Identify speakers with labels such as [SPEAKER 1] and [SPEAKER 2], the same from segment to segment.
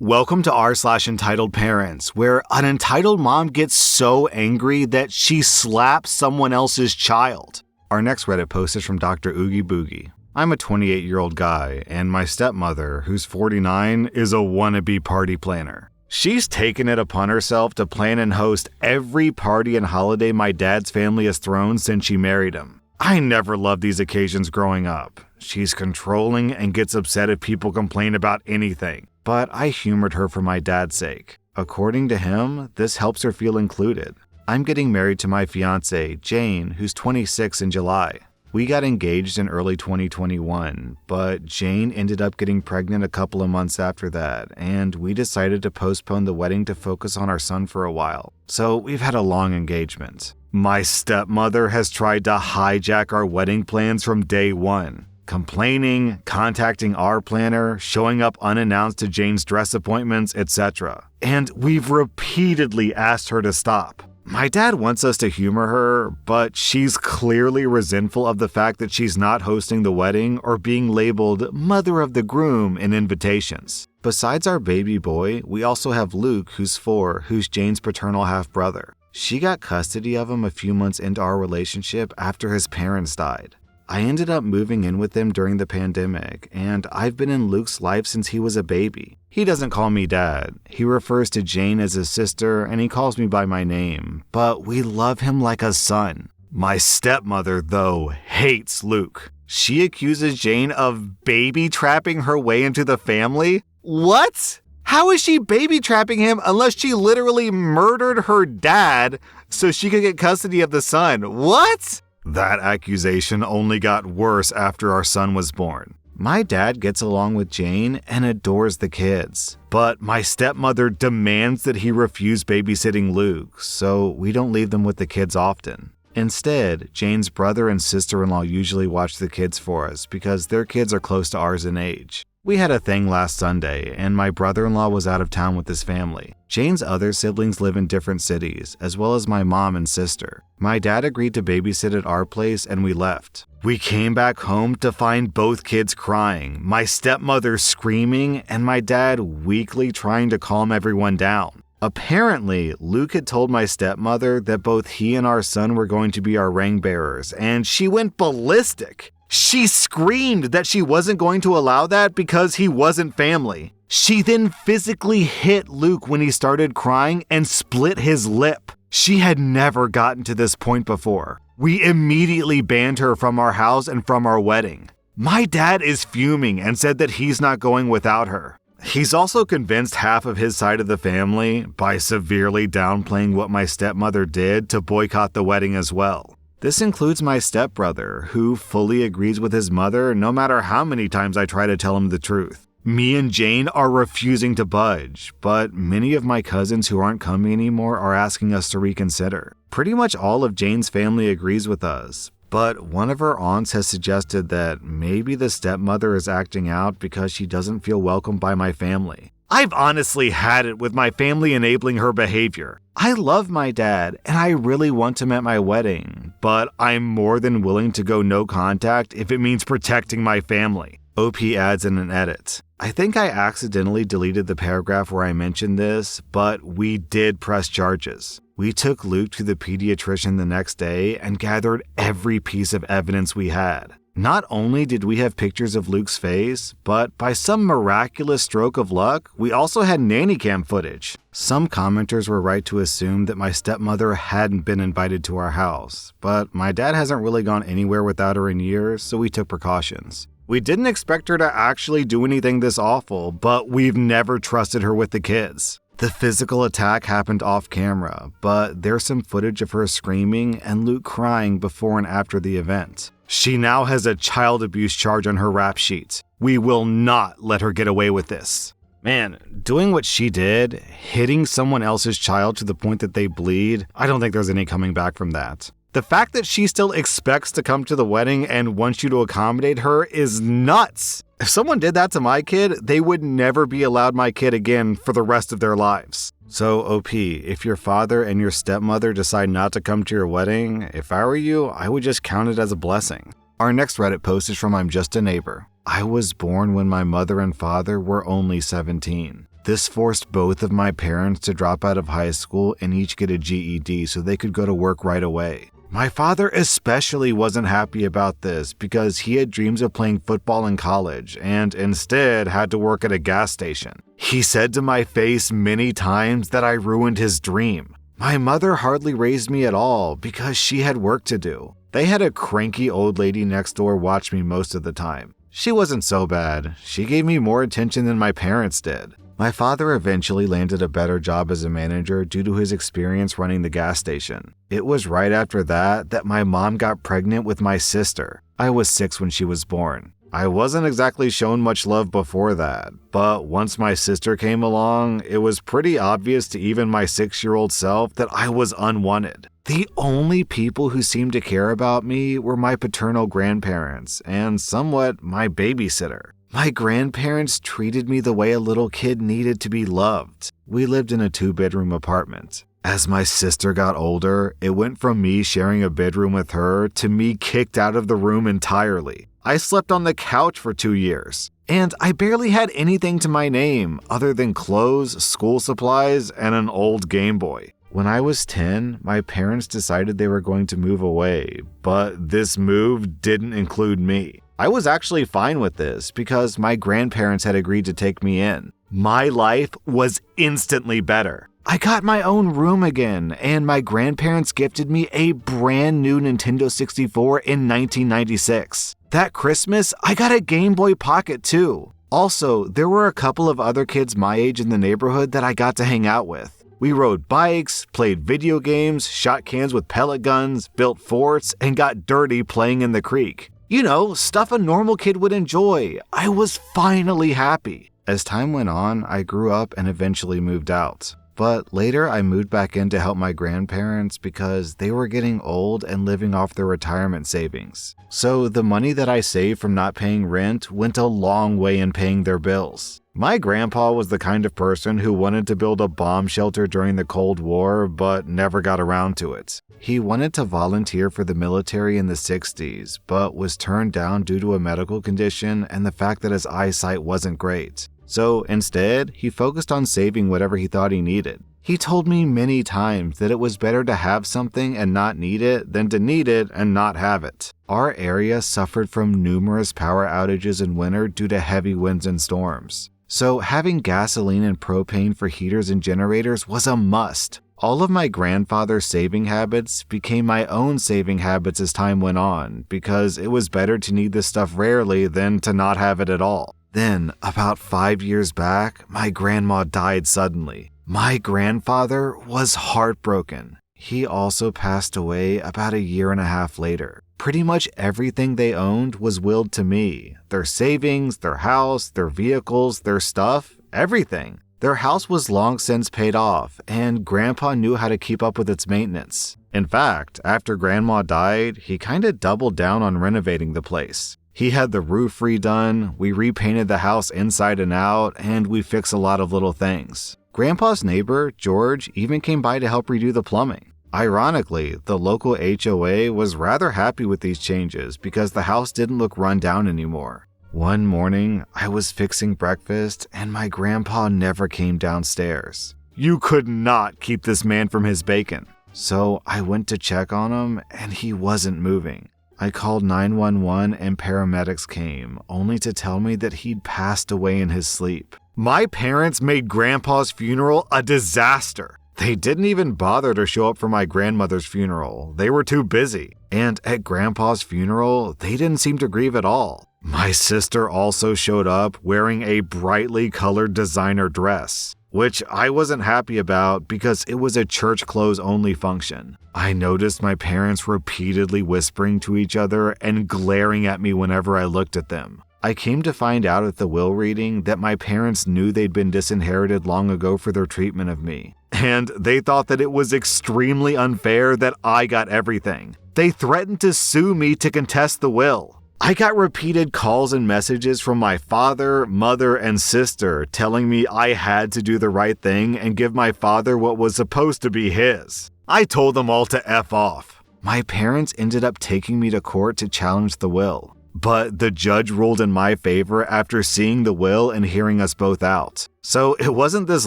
[SPEAKER 1] Welcome to r/Entitledparents, where an entitled mom gets so angry that she slaps someone else's child. Our next Reddit post is from Dr. Oogie Boogie. I'm a 28-year-old guy, and my stepmother, who's 49, is a wannabe party planner. She's taken it upon herself to plan and host every party and holiday my dad's family has thrown since she married him. I never loved these occasions growing up. She's controlling and gets upset if people complain about anything. But I humored her for my dad's sake. According to him, this helps her feel included. I'm getting married to my fiancée, Jane, who's 26 in July. We got engaged in early 2021, but Jane ended up getting pregnant a couple of months after that, and we decided to postpone the wedding to focus on our son for a while. So we've had a long engagement. My stepmother has tried to hijack our wedding plans from day one. Complaining, contacting our planner, showing up unannounced to Jane's dress appointments, etc. And we've repeatedly asked her to stop. My dad wants us to humor her, but she's clearly resentful of the fact that she's not hosting the wedding or being labeled mother of the groom in invitations. Besides our baby boy, we also have Luke, who's 4, who's Jane's paternal half-brother. She got custody of him a few months into our relationship after his parents died. I ended up moving in with him during the pandemic, and I've been in Luke's life since he was a baby. He doesn't call me dad. He refers to Jane as his sister, and he calls me by my name, but we love him like a son. My stepmother, though, hates Luke. She accuses Jane of baby-trapping her way into the family? What? How is she baby-trapping him unless she literally murdered her dad so she could get custody of the son? What? That accusation only got worse after our son was born. My dad gets along with Jane and adores the kids, but my stepmother demands that he refuse babysitting Luke, so we don't leave them with the kids often. Instead, Jane's brother and sister-in-law usually watch the kids for us because their kids are close to ours in age. We had a thing last Sunday, and my brother-in-law was out of town with his family. Jane's other siblings live in different cities, as well as my mom and sister. My dad agreed to babysit at our place, and we left. We came back home to find both kids crying, my stepmother screaming, and my dad weakly trying to calm everyone down. Apparently, Luke had told my stepmother that both he and our son were going to be our ring bearers, and she went ballistic. She screamed that she wasn't going to allow that because he wasn't family. She then physically hit Luke when he started crying and split his lip. She had never gotten to this point before. We immediately banned her from our house and from our wedding. My dad is fuming and said that he's not going without her. He's also convinced half of his side of the family, by severely downplaying what my stepmother did, to boycott the wedding as well. This includes my stepbrother, who fully agrees with his mother no matter how many times I try to tell him the truth. Me and Jane are refusing to budge, but many of my cousins who aren't coming anymore are asking us to reconsider. Pretty much all of Jane's family agrees with us, but one of her aunts has suggested that maybe the stepmother is acting out because she doesn't feel welcomed by my family. I've honestly had it with my family enabling her behavior. I love my dad, and I really want him at my wedding, but I'm more than willing to go no contact if it means protecting my family. OP adds in an edit. I think I accidentally deleted the paragraph where I mentioned this, but we did press charges. We took Luke to the pediatrician the next day and gathered every piece of evidence we had. Not only did we have pictures of Luke's face, but by some miraculous stroke of luck, we also had nanny cam footage. Some commenters were right to assume that my stepmother hadn't been invited to our house, but my dad hasn't really gone anywhere without her in years, so we took precautions. We didn't expect her to actually do anything this awful, but we've never trusted her with the kids. The physical attack happened off camera, but there's some footage of her screaming and Luke crying before and after the event. She now has a child abuse charge on her rap sheet. We will not let her get away with this. Man, doing what she did, hitting someone else's child to the point that they bleed, I don't think there's any coming back from that. The fact that she still expects to come to the wedding and wants you to accommodate her is nuts. If someone did that to my kid, they would never be allowed my kid again for the rest of their lives. So, OP, if your father and your stepmother decide not to come to your wedding, if I were you, I would just count it as a blessing. Our next Reddit post is from I'm Just a Neighbor. I was born when my mother and father were only 17. This forced both of my parents to drop out of high school and each get a GED so they could go to work right away. My father especially wasn't happy about this because he had dreams of playing football in college and instead had to work at a gas station. He said to my face many times that I ruined his dream. My mother hardly raised me at all because she had work to do. They had a cranky old lady next door watch me most of the time. She wasn't so bad. She gave me more attention than my parents did. My father eventually landed a better job as a manager due to his experience running the gas station. It was right after that my mom got pregnant with my sister. I was 6 when she was born. I wasn't exactly shown much love before that, but once my sister came along, it was pretty obvious to even my 6-year-old self that I was unwanted. The only people who seemed to care about me were my paternal grandparents and somewhat my babysitter. My grandparents treated me the way a little kid needed to be loved. We lived in a 2-bedroom apartment. As my sister got older, it went from me sharing a bedroom with her to me kicked out of the room entirely. I slept on the couch for 2 years, and I barely had anything to my name other than clothes, school supplies, and an old Game Boy. When I was 10, my parents decided they were going to move away, but this move didn't include me. I was actually fine with this because my grandparents had agreed to take me in. My life was instantly better. I got my own room again, and my grandparents gifted me a brand new Nintendo 64 in 1996. That Christmas, I got a Game Boy Pocket too. Also, there were a couple of other kids my age in the neighborhood that I got to hang out with. We rode bikes, played video games, shot cans with pellet guns, built forts, and got dirty playing in the creek. You know, stuff a normal kid would enjoy. I was finally happy. As time went on, I grew up and eventually moved out. But later I moved back in to help my grandparents because they were getting old and living off their retirement savings. So the money that I saved from not paying rent went a long way in paying their bills. My grandpa was the kind of person who wanted to build a bomb shelter during the Cold War, but never got around to it. He wanted to volunteer for the military in the 60s, but was turned down due to a medical condition and the fact that his eyesight wasn't great. So instead, he focused on saving whatever he thought he needed. He told me many times that it was better to have something and not need it than to need it and not have it. Our area suffered from numerous power outages in winter due to heavy winds and storms. So having gasoline and propane for heaters and generators was a must. All of my grandfather's saving habits became my own saving habits as time went on because it was better to need this stuff rarely than to not have it at all. Then, about 5 years back, my grandma died suddenly. My grandfather was heartbroken. He also passed away about 1.5 years later. Pretty much everything they owned was willed to me. Their savings, their house, their vehicles, their stuff, everything. Their house was long since paid off, and Grandpa knew how to keep up with its maintenance. In fact, after Grandma died, he kinda doubled down on renovating the place. He had the roof redone, we repainted the house inside and out, and we fixed a lot of little things. Grandpa's neighbor, George, even came by to help redo the plumbing. Ironically, the local HOA was rather happy with these changes because the house didn't look run down anymore. One morning, I was fixing breakfast and my grandpa never came downstairs. You could not keep this man from his bacon. So I went to check on him and he wasn't moving. I called 911 and paramedics came, only to tell me that he'd passed away in his sleep. My parents made Grandpa's funeral a disaster. They didn't even bother to show up for my grandmother's funeral. They were too busy. And at Grandpa's funeral, they didn't seem to grieve at all. My sister also showed up wearing a brightly colored designer dress, which I wasn't happy about because it was a church clothes only function. I noticed my parents repeatedly whispering to each other and glaring at me whenever I looked at them. I came to find out at the will reading that my parents knew they'd been disinherited long ago for their treatment of me. And they thought that it was extremely unfair that I got everything. They threatened to sue me to contest the will. I got repeated calls and messages from my father, mother, and sister telling me I had to do the right thing and give my father what was supposed to be his. I told them all to F off. My parents ended up taking me to court to challenge the will. But the judge ruled in my favor after seeing the will and hearing us both out. So it wasn't this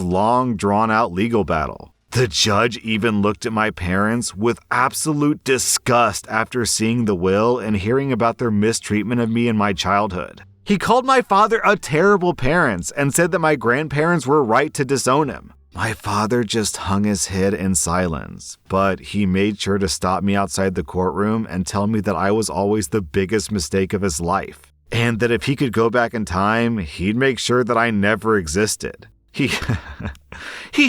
[SPEAKER 1] long, drawn-out legal battle. The judge even looked at my parents with absolute disgust after seeing the will and hearing about their mistreatment of me in my childhood. He called my father a terrible parent and said that my grandparents were right to disown him. My father just hung his head in silence, but he made sure to stop me outside the courtroom and tell me that I was always the biggest mistake of his life, and that if he could go back in time, he'd make sure that I never existed. He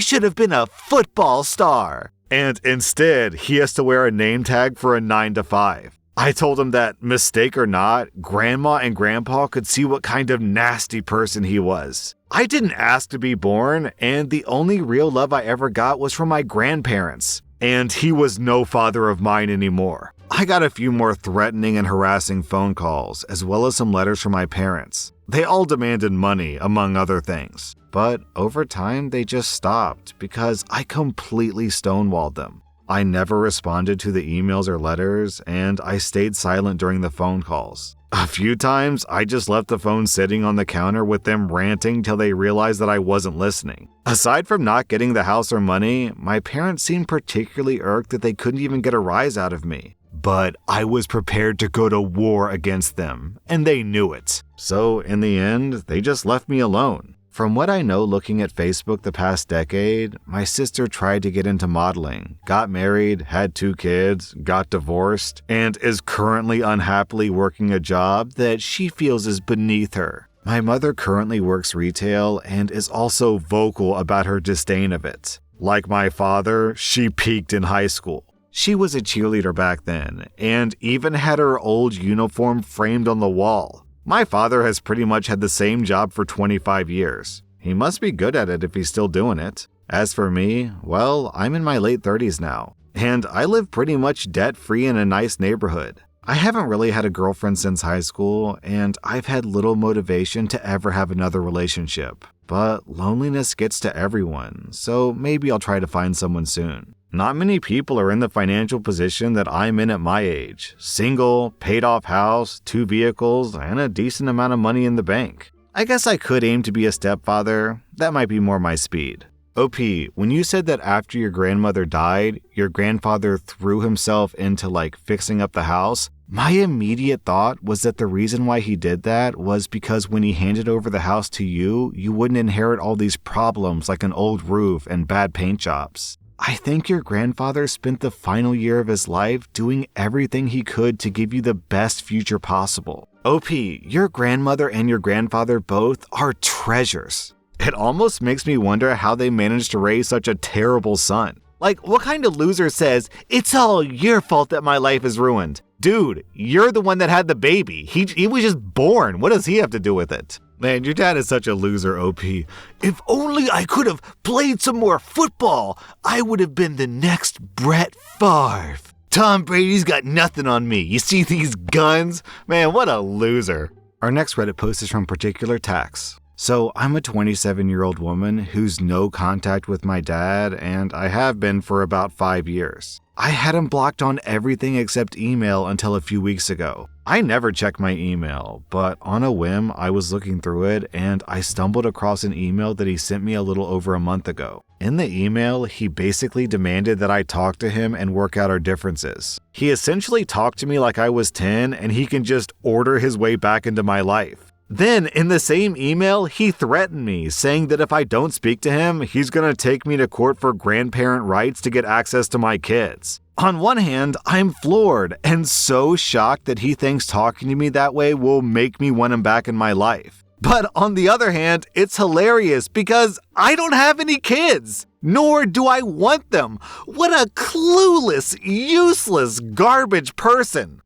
[SPEAKER 1] should have been a football star, and instead, he has to wear a name tag for a 9 to 5. I told him that, mistake or not, Grandma and Grandpa could see what kind of nasty person he was. I didn't ask to be born, and the only real love I ever got was from my grandparents, and he was no father of mine anymore. I got a few more threatening and harassing phone calls, as well as some letters from my parents. They all demanded money, among other things. But over time, they just stopped because I completely stonewalled them. I never responded to the emails or letters, and I stayed silent during the phone calls. A few times, I just left the phone sitting on the counter with them ranting till they realized that I wasn't listening. Aside from not getting the house or money, my parents seemed particularly irked that they couldn't even get a rise out of me. But I was prepared to go to war against them, and they knew it. So in the end, they just left me alone. From what I know looking at Facebook the past decade, my sister tried to get into modeling, got married, had 2 kids, got divorced, and is currently unhappily working a job that she feels is beneath her. My mother currently works retail and is also vocal about her disdain of it. Like my father, she peaked in high school. She was a cheerleader back then, and even had her old uniform framed on the wall. My father has pretty much had the same job for 25 years. He must be good at it if he's still doing it. As for me, well, I'm in my late 30s now, and I live pretty much debt-free in a nice neighborhood. I haven't really had a girlfriend since high school, and I've had little motivation to ever have another relationship. But loneliness gets to everyone, so maybe I'll try to find someone soon. Not many people are in the financial position that I'm in at my age. Single, paid-off house, 2 vehicles, and a decent amount of money in the bank. I guess I could aim to be a stepfather. That might be more my speed. OP, when you said that after your grandmother died, your grandfather threw himself into fixing up the house, my immediate thought was that the reason why he did that was because when he handed over the house to you, you wouldn't inherit all these problems like an old roof and bad paint jobs. I think your grandfather spent the final year of his life doing everything he could to give you the best future possible. OP, your grandmother and your grandfather both are treasures. It almost makes me wonder how they managed to raise such a terrible son. What kind of loser says, "It's all your fault that my life is ruined"? Dude, you're the one that had the baby. He was just born. What does he have to do with it? Man, your dad is such a loser, OP. If only I could have played some more football, I would have been the next Brett Favre. Tom Brady's got nothing on me. You see these guns? Man, what a loser. Our next Reddit post is from Particular Tax. So I'm a 27-year-old woman who's no contact with my dad, and I have been for about 5 years. I had him blocked on everything except email until a few weeks ago. I never check my email, but on a whim, I was looking through it and I stumbled across an email that he sent me a little over a month ago. In the email, he basically demanded that I talk to him and work out our differences. He essentially talked to me like I was 10 and he can just order his way back into my life. Then, in the same email, he threatened me, saying that if I don't speak to him, he's gonna take me to court for grandparent rights to get access to my kids. On one hand, I'm floored and so shocked that he thinks talking to me that way will make me want him back in my life. But on the other hand, it's hilarious because I don't have any kids, nor do I want them. What a clueless, useless, garbage person.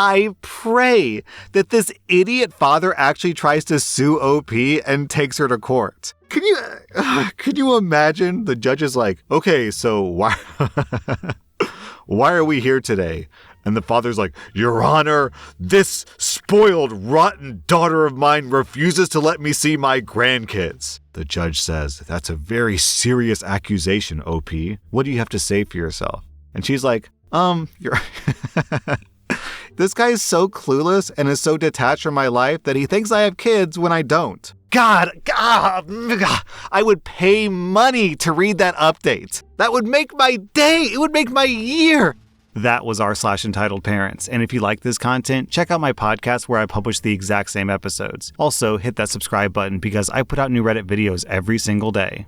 [SPEAKER 1] I pray that this idiot father actually tries to sue OP and takes her to court. Could you imagine? The judge is like, okay, so why are we here today? And the father's like, Your Honor, this spoiled, rotten daughter of mine refuses to let me see my grandkids. The judge says, that's a very serious accusation, OP. What do you have to say for yourself? And she's like, you're... This guy is so clueless and is so detached from my life that he thinks I have kids when I don't. God, I would pay money to read that update. That would make my day. It would make my year. That was r/Entitled Parents. And if you like this content, check out my podcast where I publish the exact same episodes. Also, hit that subscribe button because I put out new Reddit videos every single day.